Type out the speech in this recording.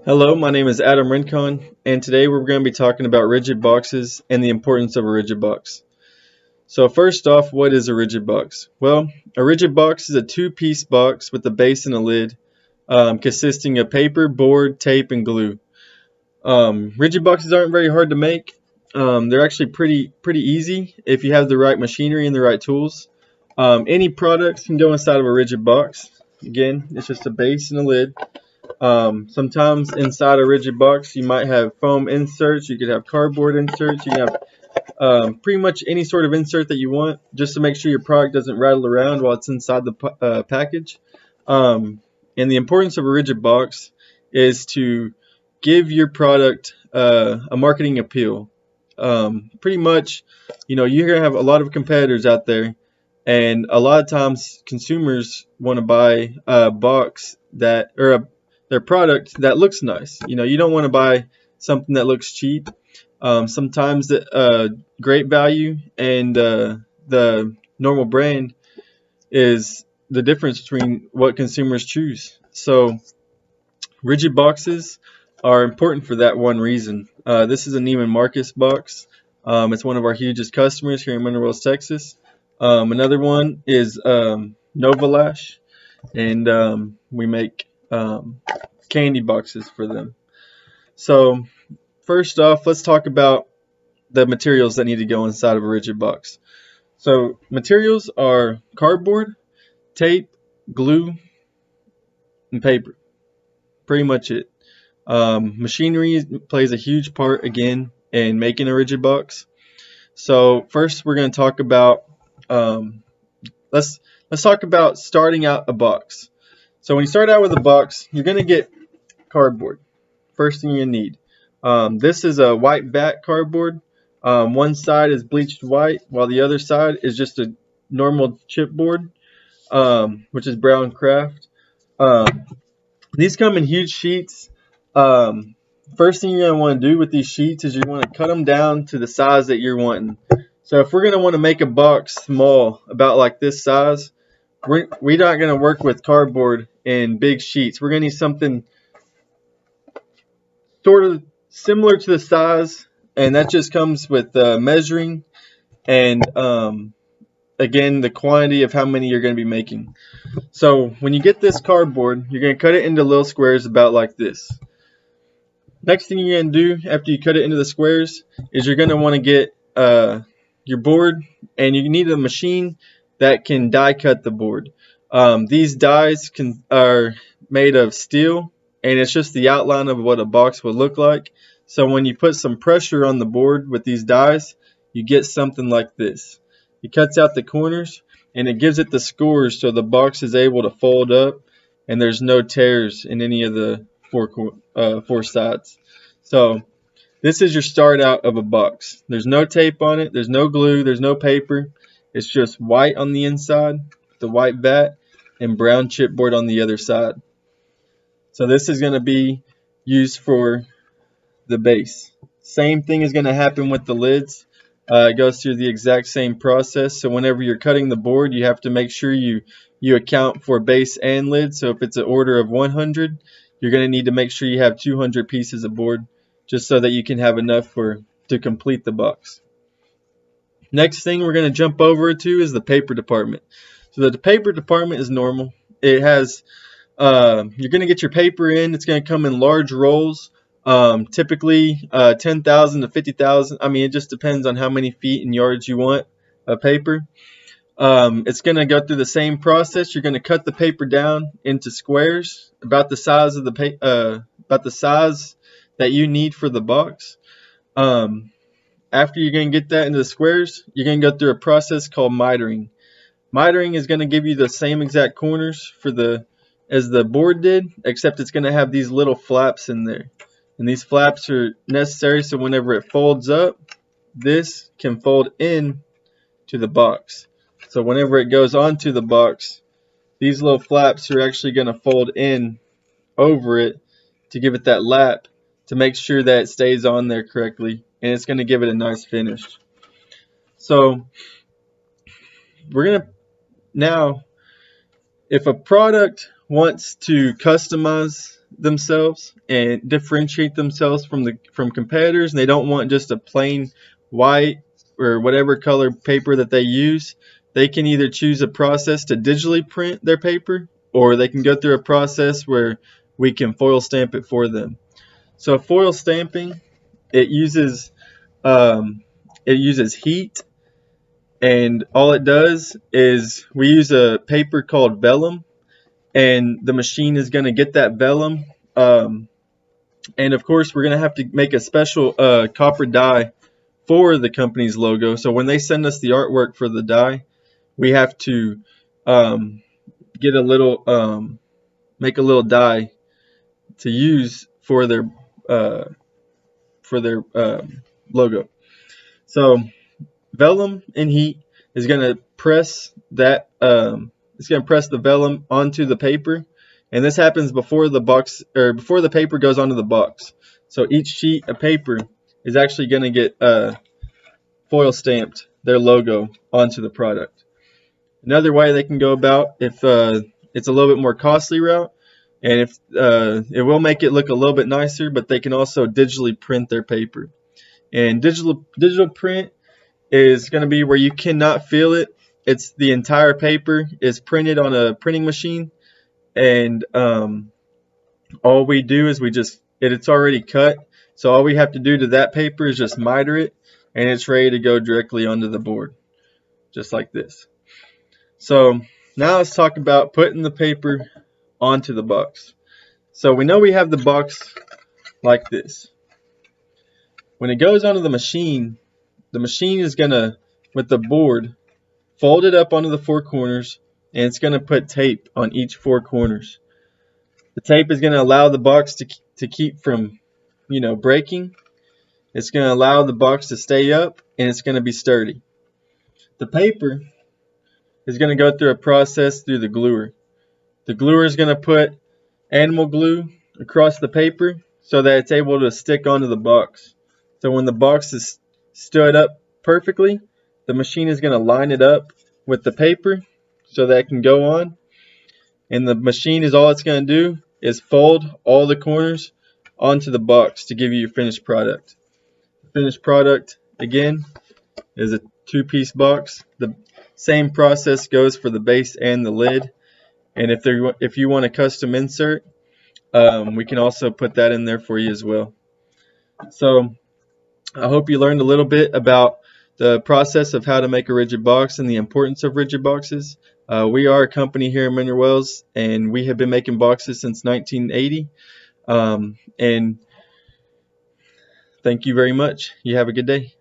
Hello, my name is Adam Rincon, and today we're going to be talking about rigid boxes and the importance of a rigid box. So first off, what is a rigid box? Well, a rigid box is a two-piece box with a base and a lid, consisting of paper, board, tape, and glue. Rigid boxes aren't very hard to make. They're actually pretty easy if you have the right machinery and the right tools. Any products can go inside of a rigid box. Again, it's just a base and a lid. Sometimes inside a rigid box you might have foam inserts, you could have cardboard inserts, you can have pretty much any sort of insert that you want, just to make sure your product doesn't rattle around while it's inside the package. And the importance of a rigid box is to give your product a marketing appeal. Pretty much, you're going to have a lot of competitors out there, and a lot of times consumers want to buy a box their product that looks nice. You don't want to buy something that looks cheap. Sometimes the great value and the normal brand is the difference between what consumers choose. So rigid boxes are important for that one reason. This is a Neiman Marcus box. It's one of our hugest customers here in Mineral Wells, Texas. Another one is Novalash, and we make candy boxes for them. So first off, let's talk about the materials that need to go inside of a rigid box. So materials are cardboard, tape, glue, and paper. Pretty much it. Machinery plays a huge part again in making a rigid box. So first we're going to talk about let's talk about starting out a box. So when you start out with a box, you're going to get cardboard. First thing you need. This is a white back cardboard. One side is bleached white, while the other side is just a normal chipboard, which is brown craft. These come in huge sheets. First thing you're going to want to do with these sheets is you want to cut them down to the size that you're wanting. So if we're going to want to make a box small, about like this size, we're not going to work with cardboard in big sheets. We're going to need something sort of similar to the size, and that just comes with measuring and again the quantity of how many you're going to be making. So when you get this cardboard, you're going to cut it into little squares about like this. Next thing you're going to do after you cut it into the squares is you're going to want to get your board, and you need a machine that can die cut the board. These dies are made of steel, and it's just the outline of what a box would look like. So when you put some pressure on the board with these dies, you get something like this. It cuts out the corners, and it gives it the scores so the box is able to fold up and there's no tears in any of the four sides. So this is your start out of a box. There's no tape on it, there's no glue, there's no paper. It's just white on the inside, the white batt, and brown chipboard on the other side. So this is going to be used for the base. Same thing is going to happen with the lids. It goes through the exact same process. So whenever you're cutting the board, you have to make sure you account for base and lid. So if it's an order of 100, you're going to need to make sure you have 200 pieces of board, just so that you can have enough to complete the box. Next thing we're going to jump over to is the paper department. So the paper department is normal. It has you're going to get your paper in. It's going to come in large rolls, typically 10,000 to 50,000. I mean, it just depends on how many feet and yards you want of paper. It's going to go through the same process. You're going to cut the paper down into squares about the size of about the size that you need for the box. After you're going to get that into the squares, you're going to go through a process called mitering. Mitering is going to give you the same exact corners as the board did, except it's going to have these little flaps in there. And these flaps are necessary so whenever it folds up, this can fold in to the box. So whenever it goes onto the box, these little flaps are actually going to fold in over it to give it that lap, to make sure that it stays on there correctly, and it's going to give it a nice finish. So we're going to now, if a product wants to customize themselves and differentiate themselves from competitors, and they don't want just a plain white or whatever color paper that they use, they can either choose a process to digitally print their paper, or they can go through a process where we can foil stamp it for them. So foil stamping, it uses heat, and all it does is we use a paper called vellum, and the machine is going to get that vellum, and of course we're going to have to make a special copper die for the company's logo. So when they send us the artwork for the die, we have to get a little make a little die to use for their logo. So vellum and heat is going to press that it's going to press the vellum onto the paper, and this happens before the box, or before the paper goes onto the box. So each sheet of paper is actually going to get foil stamped their logo onto the product. Another way they can go about, if it's a little bit more costly route, and if it will make it look a little bit nicer, but they can also digitally print their paper. And digital print is going to be where you cannot feel it. It's the entire paper is printed on a printing machine, and all we do is it's already cut, so all we have to do to that paper is just miter it, and it's ready to go directly onto the board, just like this. So now let's talk about putting the paper onto the box. So we know we have the box like this. When it goes onto the machine is going to, with the board, fold it up onto the four corners, and it's going to put tape on each four corners. The tape is going to allow the box to keep from, breaking. It's going to allow the box to stay up, and it's going to be sturdy. The paper is going to go through a process through the gluer. The gluer is going to put animal glue across the paper so that it's able to stick onto the box. So when the box is stood up perfectly, the machine is going to line it up with the paper so that it can go on. And the machine is all it's going to do is fold all the corners onto the box to give you your finished product. The finished product, again, is a two-piece box. The same process goes for the base and the lid. And if you want a custom insert, we can also put that in there for you as well. So I hope you learned a little bit about the process of how to make a rigid box and the importance of rigid boxes. We are a company here in Mineral Wells, and we have been making boxes since 1980. And thank you very much. You have a good day.